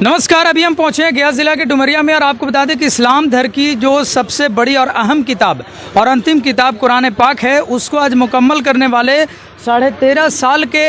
नमस्कार। अभी हम पहुंचे हैं गया ज़िला के डुमरिया में और आपको बता दें कि इस्लाम धर्म की जो सबसे बड़ी और अहम किताब और अंतिम किताब कुरान पाक है, उसको आज मुकम्मल करने वाले 13.5 साल के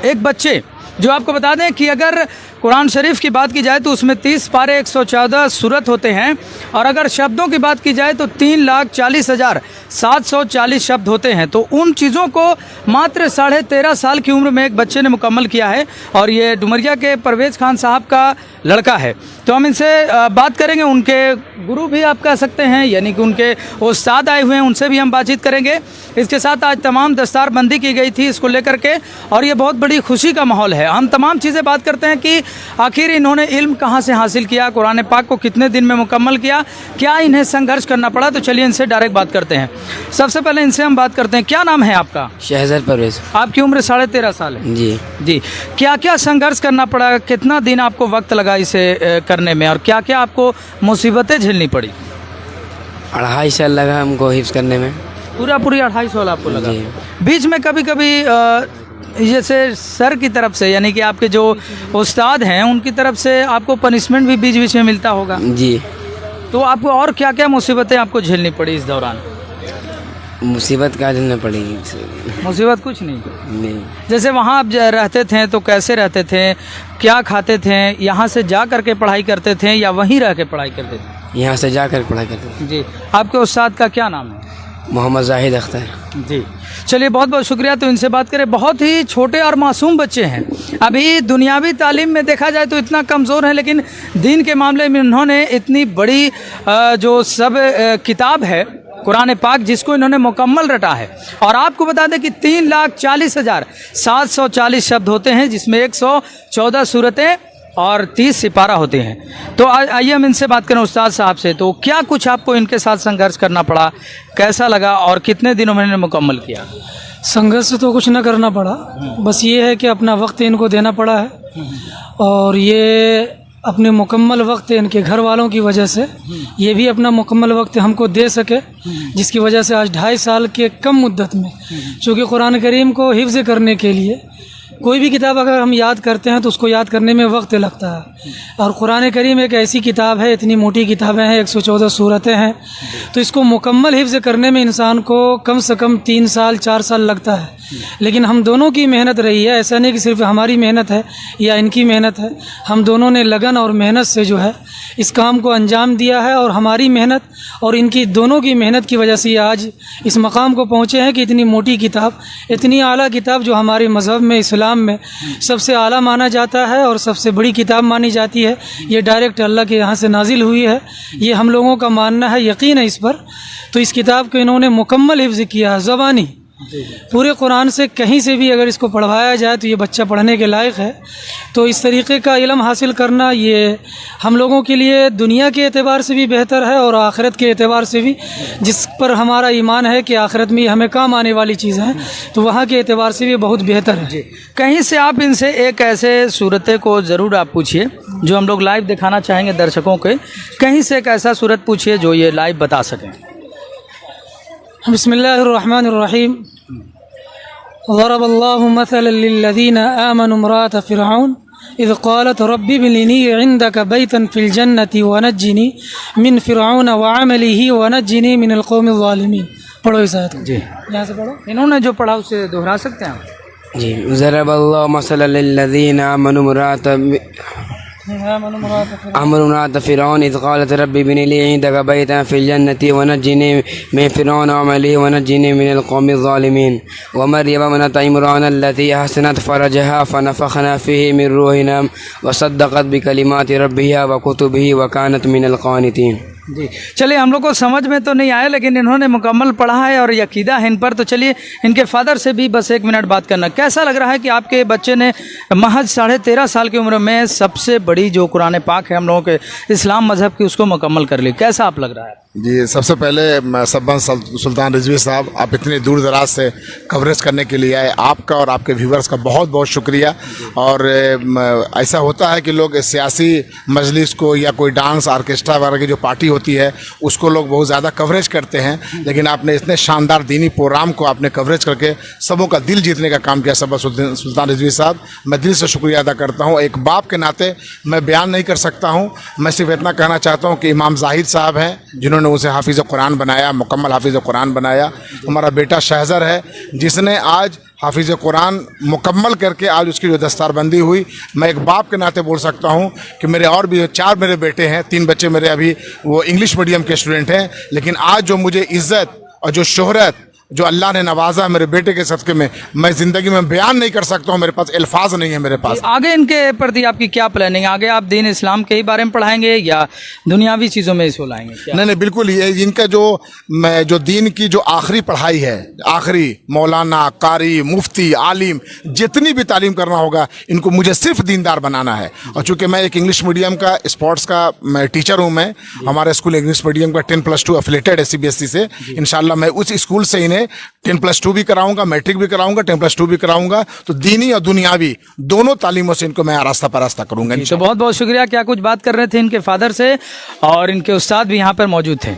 एक बच्चे, जो आपको बता दें कि अगर कुरान शरीफ की बात की जाए तो उसमें 30 पारे 114 सूरत होते हैं और अगर शब्दों की बात की जाए तो 3,40,740 शब्द होते हैं। तो उन चीज़ों को मात्र 13.5 साल की उम्र में एक बच्चे ने मुकम्मल किया है और ये डुमरिया के परवेज़ खान साहब का लड़का है। तो हम इनसे बात करेंगे, उनके गुरु भी आप कह सकते हैं, यानी कि उनके उस्ताद आए हुए हैं, उनसे भी हम बातचीत करेंगे। इसके साथ आज तमाम दस्तारबंदी की गई थी इसको लेकर के और ये बहुत बड़ी खुशी का माहौल है। हम तमाम चीज़ें बात करते हैं कि आखिर इन्होंने इल्म कहाँ से हासिल किया, कुरान पाक को कितने दिन में मुकम्मल किया, क्या इन्हें संघर्ष करना पड़ा। तो चलिए इनसे डायरेक्ट बात करते हैं। सबसे पहले इनसे हम बात करते हैं, क्या नाम है आपका? शहज़ाद परवेज़। आपकी उम्र 13.5 साल है जी जी। क्या क्या संघर्ष करना पड़ा, कितना दिन आपको वक्त लगा इसे करने में और क्या क्या आपको मुसीबतें झेलनी पड़ी? 2.5 साल लगा हमको हिफ्ज़ करने में। पूरी 2.5 साल आपको लगा? जी। बीच में कभी कभी जैसे सर की तरफ से, यानी कि आपके जो उस्ताद हैं उनकी तरफ से आपको पनिशमेंट भी बीच बीच में मिलता होगा? जी। तो आपको और क्या क्या मुसीबतें आपको झेलनी पड़ी इस दौरान? मुसीबत का झेलना पड़ेगी। मुसीबत कुछ नहीं? नहीं। जैसे वहाँ आप रहते थे तो कैसे रहते थे, क्या खाते थे, यहाँ से जा करके पढ़ाई करते थे या वहीं रह के पढ़ाई करते थे? यहाँ से जाकर पढ़ाई करते थे। जी। आपके उस्ताद का क्या नाम है? मोहम्मद जाहिद अख्तर। जी। चलिए बहुत बहुत शुक्रिया। तो इनसे बात करें, बहुत ही छोटे और मासूम बच्चे हैं, अभी दुनियावी तालीम में देखा जाए तो इतना कमज़ोर है, लेकिन दीन के मामले में इन्होंने इतनी बड़ी जो सब किताब है कुरान पाक, जिसको इन्होंने मुकम्मल रटा है। और आपको बता दें कि 3,40,740 शब्द होते हैं, जिसमें 114 सूरतें और 30 सिपारा होते हैं। तो आइए हम इनसे बात करें उस्ताद साहब से। तो क्या कुछ आपको इनके साथ संघर्ष करना पड़ा, कैसा लगा और कितने दिनों में इन्होंने मुकम्मल किया? संघर्ष तो कुछ ना करना पड़ा, बस ये है कि अपना वक्त इनको देना पड़ा है और ये अपने मुकम्मल वक्त इनके घर वालों की वजह से ये भी अपना मुकम्मल वक्त हमको दे सके, जिसकी वजह से आज 2.5 साल के कम मुद्दत में, चूँकि कुरान करीम को हिफ्ज़ करने के लिए कोई भी किताब अगर हम याद करते हैं तो उसको याद करने में वक्त लगता है, और कुरान करीम एक ऐसी किताब है, इतनी मोटी किताबें हैं, 114 सूरतें हैं, तो इसको मुकम्मल हिफ्ज़ करने में इंसान को कम से कम 3 साल 4 साल लगता है। लेकिन हम दोनों की मेहनत रही है, ऐसा नहीं कि सिर्फ हमारी मेहनत है या इनकी मेहनत है, हम दोनों ने लगन और मेहनत से जो है इस काम को अंजाम दिया है और हमारी मेहनत और इनकी दोनों की मेहनत की वजह से आज इस मकाम को पहुँचे हैं कि इतनी मोटी किताब, इतनी आला किताब जो हमारे मज़हब में, इस्लाम में सबसे आला माना जाता है और सबसे बड़ी किताब मानी जाती है, ये डायरेक्ट अल्लाह के यहाँ से नाजिल हुई है, ये हम लोगों का मानना है, यकीन है इस पर। तो इस किताब को इन्होंने मुकम्मल हिफ्ज़ किया है, ज़बानी पूरे कुरान से कहीं से भी अगर इसको पढ़वाया जाए तो ये बच्चा पढ़ने के लायक है। तो इस तरीक़े का इल्म हासिल करना ये हम लोगों के लिए दुनिया के एतबार से भी बेहतर है और आखिरत के एतबार से भी, जिस पर हमारा ईमान है कि आखिरत में हमें काम आने वाली चीज़ है, तो वहाँ के एतबार से भी बहुत बेहतर है। कहीं से आप इनसे एक ऐसे सूरतें को ज़रूर आप पूछिए जो हम लोग लाइव दिखाना चाहेंगे दर्शकों के, कहीं से एक ऐसा सूरत पूछिए जो ये लाइव बता सकें। बिस्मिल्लाहिर्रहमानिर्रहीम। ज़रबल्लाहु मसलन लिल्लज़ीना आमनू इम्राअत फ़िरऔन इज़ क़ालत रब्बि इब्नी इंदक बैतन फ़िल जन्नति वनज्जिनी मिन फ़िरऔन वअमलिही वनज्जिनी मिनल क़ौमिज़ ज़ालिमीन। पढ़ो इस आयत को। जी, यहाँ से पढ़ो। इन्होंने जो पढ़ा उसे दोहरा सकते हैं आप? जी। ज़रबल्लाहु मसलन लिल्लज़ीना आमनू इम्राअत फ़िरऔन इज़ क़ालत रब्बि इब्नी इंदक बैतन फ़िल जन्नति वनज्जिनी मिन फ़िरऔन वअमलिही वनज्जिनी मिनल क़ौमिज़ ज़ालिमीन वमर्यम इब्नत इमरान अल्लती अहसनत फ़रजहा फ़नफ़ख़ना फ़ीही मिन रूहिना वसद्दक़त बिकलिमाति रब्बिहा वकुतुबिही वकानत मिनल क़ानितीन। जी। चलिए, हम लोग को समझ में तो नहीं आया, लेकिन इन्होंने मुकम्मल पढ़ा है और यकीदा है इन पर। तो चलिए इनके फादर से भी बस 1 मिनट बात करना। कैसा लग रहा है कि आपके बच्चे ने महज 13.5 साल की उम्र में सबसे बड़ी जो कुरान पाक है हम लोगों के इस्लाम मज़हब की, उसको मुकम्मल कर ली? कैसा आप लग रहा है? जी, सबसे पहले सब्बन सुल्तान रिजवी साहब, आप इतने दूर दराज से कवरेज करने के लिए आए, आपका और आपके व्यूवर्स का बहुत बहुत शुक्रिया। और ऐसा होता है कि लोग सियासी मजलिस को या कोई डांस आर्केस्ट्रा वगैरह की जो पार्टी होती है उसको लोग बहुत ज़्यादा कवरेज करते हैं, लेकिन आपने इतने शानदार दीनी प्रोग्राम को आपने कवरेज करके सबों का दिल जीतने का काम किया सब्बन सुल्तान रिजवी साहब, मैं दिल से शुक्रिया अदा करता हूँ। एक बाप के नाते मैं बयान नहीं कर सकता हूँ, मैं सिर्फ इतना कहना चाहता हूँ कि इमाम जाहिद साहब हैं जिन्होंने उसे हाफिज़ कुरान बनाया, मुकम्मल हाफिज़ कुरान बनाया। हमारा बेटा शहज़र है जिसने आज हाफिज़ कुरान मुकम्मल करके आज उसकी जो दस्तारबंदी हुई। मैं एक बाप के नाते बोल सकता हूँ कि मेरे और भी 4 मेरे बेटे हैं, 3 बच्चे मेरे अभी वो इंग्लिश मीडियम के स्टूडेंट हैं, लेकिन आज जो मुझे इज़्ज़त और जो शोहरत जो अल्लाह ने नवाजा है मेरे बेटे के सदक़े में, मैं ज़िंदगी में बयान नहीं कर सकता हूँ, मेरे पास अल्फाज नहीं है मेरे पास। आगे इनके प्रति आपकी क्या प्लानिंग? आगे आप दीन इस्लाम के ही बारे में पढ़ाएंगे या दुनियावी चीज़ों में इसको लाएंगे? नहीं नहीं, बिल्कुल ये इनका जो दीन की जो आखिरी पढ़ाई है, आखिरी मौलाना, कारी, मुफ्ती, आलिम, जितनी भी तालीम करना होगा इनको मुझे सिर्फ दीनदार बनाना है। और चूँकि मैं एक इंग्लिश मीडियम का स्पोर्ट्स का मैं टीचर हूँ, मैं हमारे स्कूल इंग्लिश मीडियम का 10+2 एफिलेटेड है CBSE से। इंशाल्लाह मैं उस स्कूल से इन्हें 10+2 भी कराऊंगा, मैट्रिक भी कराऊंगा, 10+2 भी कराऊंगा, तो दीनी और दुनियावी दोनों तालीमों से इनको मैं आरास्ता परास्ता करूंगा। तो बहुत बहुत शुक्रिया। क्या कुछ बात कर रहे थे इनके फादर से, और इनके उस्ताद भी यहाँ पर मौजूद थे।